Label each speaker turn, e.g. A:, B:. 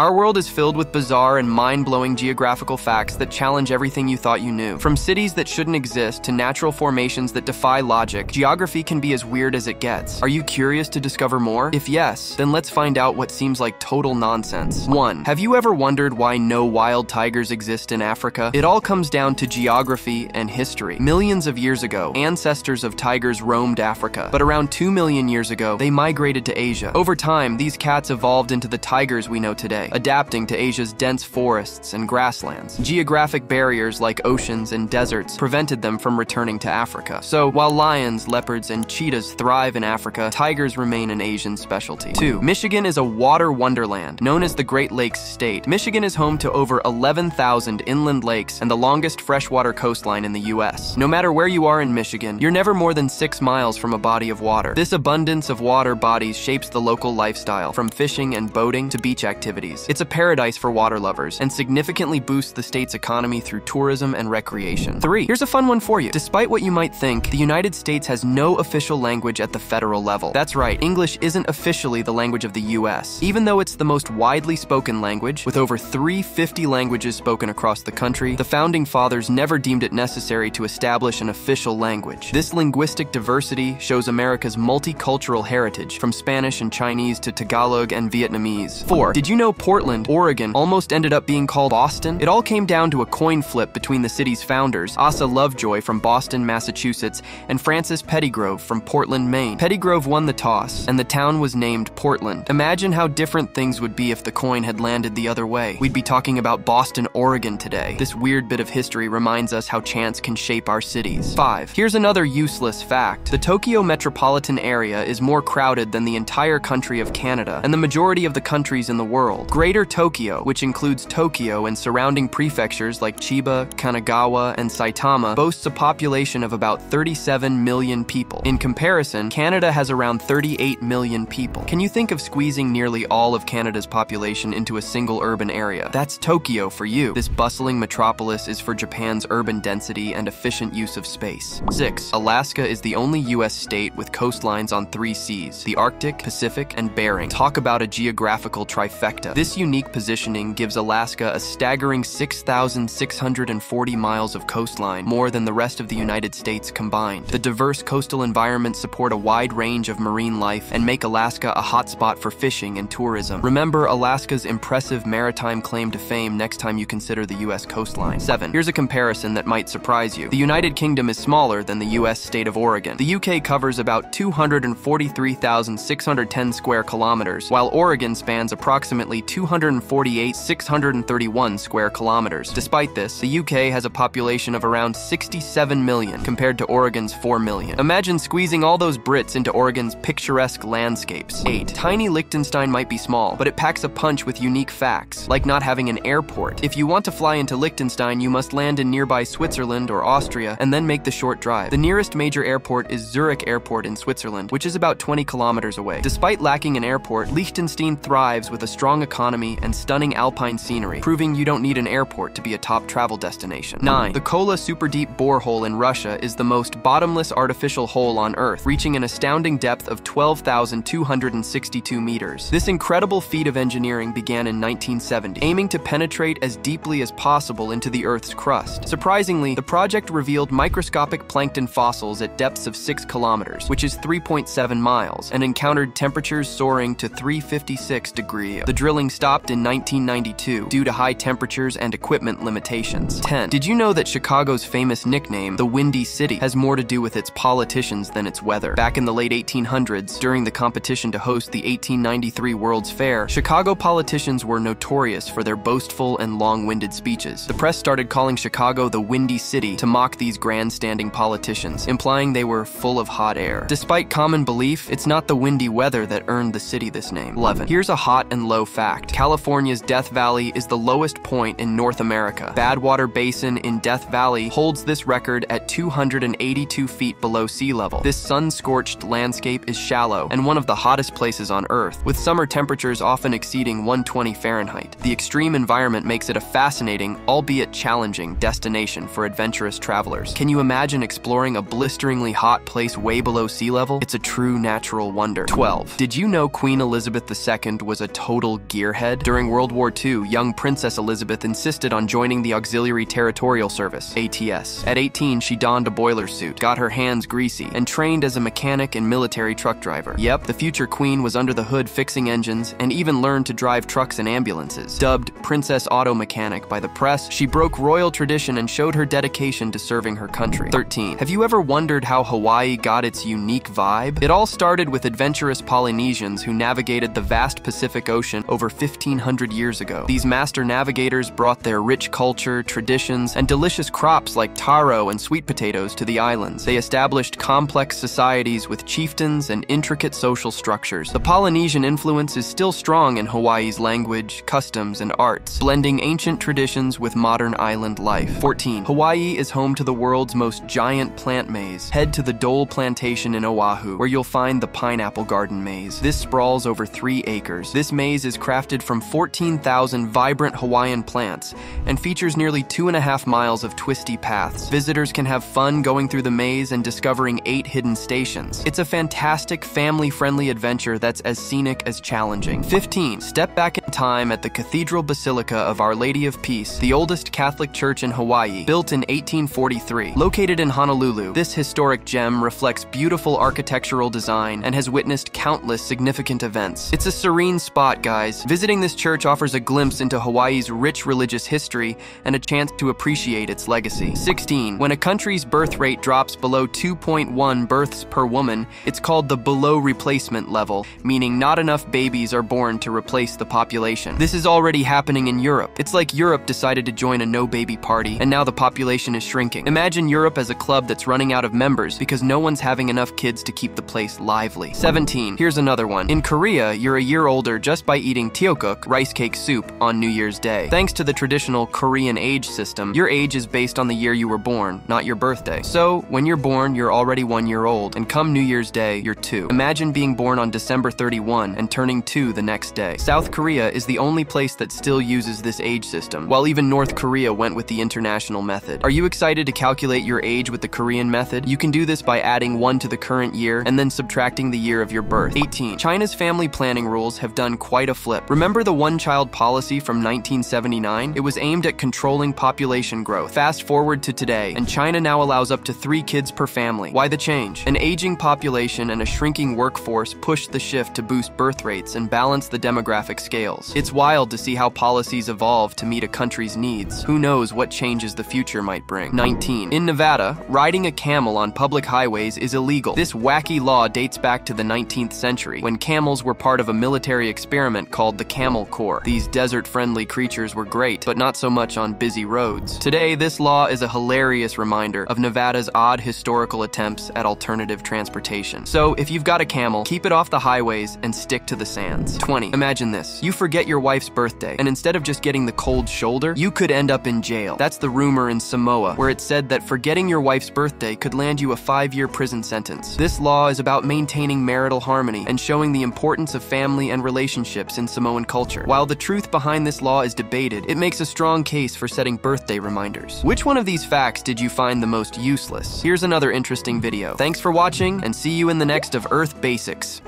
A: Our world is filled with bizarre and mind-blowing geographical facts that challenge everything you thought you knew. From cities that shouldn't exist to natural formations that defy logic, geography can be as weird as it gets. Are you curious to discover more? If yes, then let's find out what seems like total nonsense. 1. Have you ever wondered why no wild tigers exist in Africa? It all comes down to geography and history. Millions of years ago, ancestors of tigers roamed Africa, but around 2 million years ago, they migrated to Asia. Over time, these cats evolved into the tigers we know today, adapting to Asia's dense forests and grasslands. Geographic barriers like oceans and deserts prevented them from returning to Africa. So, while lions, leopards, and cheetahs thrive in Africa, tigers remain an Asian specialty. 2. Michigan is a water wonderland, known as the Great Lakes State. Michigan is home to over 11,000 inland lakes and the longest freshwater coastline in the U.S. No matter where you are in Michigan, you're never more than 6 miles from a body of water. This abundance of water bodies shapes the local lifestyle, from fishing and boating to beach activities. It's a paradise for water lovers and significantly boosts the state's economy through tourism and recreation. 3. Here's a fun one for you. Despite what you might think, the United States has no official language at the federal level. That's right, English isn't officially the language of the U.S. Even though it's the most widely spoken language, with over 350 languages spoken across the country, the Founding Fathers never deemed it necessary to establish an official language. This linguistic diversity shows America's multicultural heritage, from Spanish and Chinese to Tagalog and Vietnamese. 4. Did you know Portland, Oregon almost ended up being called Boston? It all came down to a coin flip between the city's founders, Asa Lovejoy from Boston, Massachusetts, and Francis Pettygrove from Portland, Maine. Pettygrove won the toss, and the town was named Portland. Imagine how different things would be if the coin had landed the other way. We'd be talking about Boston, Oregon today. This weird bit of history reminds us how chance can shape our cities. 5. Here's another useless fact. The Tokyo metropolitan area is more crowded than the entire country of Canada, and the majority of the countries in the world. Greater Tokyo, which includes Tokyo and surrounding prefectures like Chiba, Kanagawa, and Saitama, boasts a population of about 37 million people. In comparison, Canada has around 38 million people. Can you think of squeezing nearly all of Canada's population into a single urban area? That's Tokyo for you. This bustling metropolis is for Japan's urban density and efficient use of space. 6. Alaska is the only U.S. state with coastlines on 3 seas: the Arctic, Pacific, and Bering. Talk about a geographical trifecta. This unique positioning gives Alaska a staggering 6,640 miles of coastline, more than the rest of the United States combined. The diverse coastal environments support a wide range of marine life and make Alaska a hotspot for fishing and tourism. Remember Alaska's impressive maritime claim to fame next time you consider the U.S. coastline. 7. Here's a comparison that might surprise you. The United Kingdom is smaller than the U.S. state of Oregon. The UK covers about 243,610 square kilometers, while Oregon spans approximately 248,631 square kilometers. Despite this, the UK has a population of around 67 million compared to Oregon's 4 million. Imagine squeezing all those Brits into Oregon's picturesque landscapes. 8. Tiny Liechtenstein might be small, but it packs a punch with unique facts, like not having an airport. If you want to fly into Liechtenstein, you must land in nearby Switzerland or Austria and then make the short drive. The nearest major airport is Zurich Airport in Switzerland, which is about 20 kilometers away. Despite lacking an airport, Liechtenstein thrives with a strong economy and stunning alpine scenery, proving you don't need an airport to be a top travel destination. 9. The Kola super deep borehole in Russia is the most bottomless artificial hole on Earth, reaching an astounding depth of 12,262 meters. This incredible feat of engineering began in 1970, aiming to penetrate as deeply as possible into the Earth's crust. Surprisingly, the project revealed microscopic plankton fossils at depths of 6 kilometers, which is 3.7 miles, and encountered temperatures soaring to 356 degrees. The drilling stopped in 1992 due to high temperatures and equipment limitations. 10. Did you know that Chicago's famous nickname, the Windy City, has more to do with its politicians than its weather? Back in the late 1800s, during the competition to host the 1893 World's Fair, Chicago politicians were notorious for their boastful and long-winded speeches. The press started calling Chicago the Windy City to mock these grandstanding politicians, implying they were full of hot air. Despite common belief, it's not the windy weather that earned the city this name. 11. Here's a hot and low fact. California's Death Valley is the lowest point in North America. Badwater Basin in Death Valley holds this record at 282 feet below sea level. This sun-scorched landscape is shallow and one of the hottest places on Earth, with summer temperatures often exceeding 120 Fahrenheit. The extreme environment makes it a fascinating, albeit challenging, destination for adventurous travelers. Can you imagine exploring a blisteringly hot place way below sea level? It's a true natural wonder. 12. Did you know Queen Elizabeth II was a total gearhead? your head? During World War II, young Princess Elizabeth insisted on joining the Auxiliary Territorial Service, ATS. At 18, she donned a boiler suit, got her hands greasy, and trained as a mechanic and military truck driver. Yep, the future queen was under the hood fixing engines and even learned to drive trucks and ambulances. Dubbed Princess Auto Mechanic by the press, she broke royal tradition and showed her dedication to serving her country. 13. Have you ever wondered how Hawaii got its unique vibe? It all started with adventurous Polynesians who navigated the vast Pacific Ocean over 1,500 years ago. These master navigators brought their rich culture, traditions, and delicious crops like taro and sweet potatoes to the islands. They established complex societies with chieftains and intricate social structures. The Polynesian influence is still strong in Hawaii's language, customs, and arts, blending ancient traditions with modern island life. 14. Hawaii is home to the world's most giant plant maze. Head to the Dole Plantation in Oahu, where you'll find the pineapple garden maze. This sprawls over 3 acres. This maze is crafted from 14,000 vibrant Hawaiian plants and features nearly 2.5 miles of twisty paths. Visitors can have fun going through the maze and discovering 8 hidden stations. It's a fantastic, family-friendly adventure that's as scenic as challenging. 15. Step back in time at the Cathedral Basilica of Our Lady of Peace, the oldest Catholic church in Hawaii, built in 1843. Located in Honolulu, this historic gem reflects beautiful architectural design and has witnessed countless significant events. It's a serene spot, guys. Visiting this church offers a glimpse into Hawaii's rich religious history and a chance to appreciate its legacy. 16. When a country's birth rate drops below 2.1 births per woman, it's called the below replacement level, meaning not enough babies are born to replace the population. This is already happening in Europe. It's like Europe decided to join a no-baby party, and now the population is shrinking. Imagine Europe as a club that's running out of members because no one's having enough kids to keep the place lively. 17. Here's another one. In Korea, you're a year older just by eating tteokguk, rice cake soup, on New Year's Day. Thanks to the traditional Korean age system, your age is based on the year you were born, not your birthday. So, when you're born, you're already 1 year old, and come New Year's Day, you're 2. Imagine being born on December 31 and turning 2 the next day. South Korea is the only place that still uses this age system, while even North Korea went with the international method. Are you excited to calculate your age with the Korean method? You can do this by adding 1 to the current year and then subtracting the year of your birth. 18. China's family planning rules have done quite a flip. Remember the one-child policy from 1979? It was aimed at controlling population growth. Fast forward to today, and China now allows up to 3 kids per family. Why the change? An aging population and a shrinking workforce pushed the shift to boost birth rates and balance the demographic scales. It's wild to see how policies evolve to meet a country's needs. Who knows what changes the future might bring. 19. In Nevada, riding a camel on public highways is illegal. This wacky law dates back to the 19th century, when camels were part of a military experiment called the Camel Corps. These desert-friendly creatures were great, but not so much on busy roads. Today, this law is a hilarious reminder of Nevada's odd historical attempts at alternative transportation. So, if you've got a camel, keep it off the highways and stick to the sands. 20. Imagine this. You forget your wife's birthday, and instead of just getting the cold shoulder, you could end up in jail. That's the rumor in Samoa, where it's said that forgetting your wife's birthday could land you a 5-year prison sentence. This law is about maintaining marital harmony and showing the importance of family and relationships in Samoan culture. While the truth behind this law is debated, it makes a strong case for setting birthday reminders. Which one of these facts did you find the most useless? Here's another interesting video. Thanks for watching, and see you in the next of Earth Basics.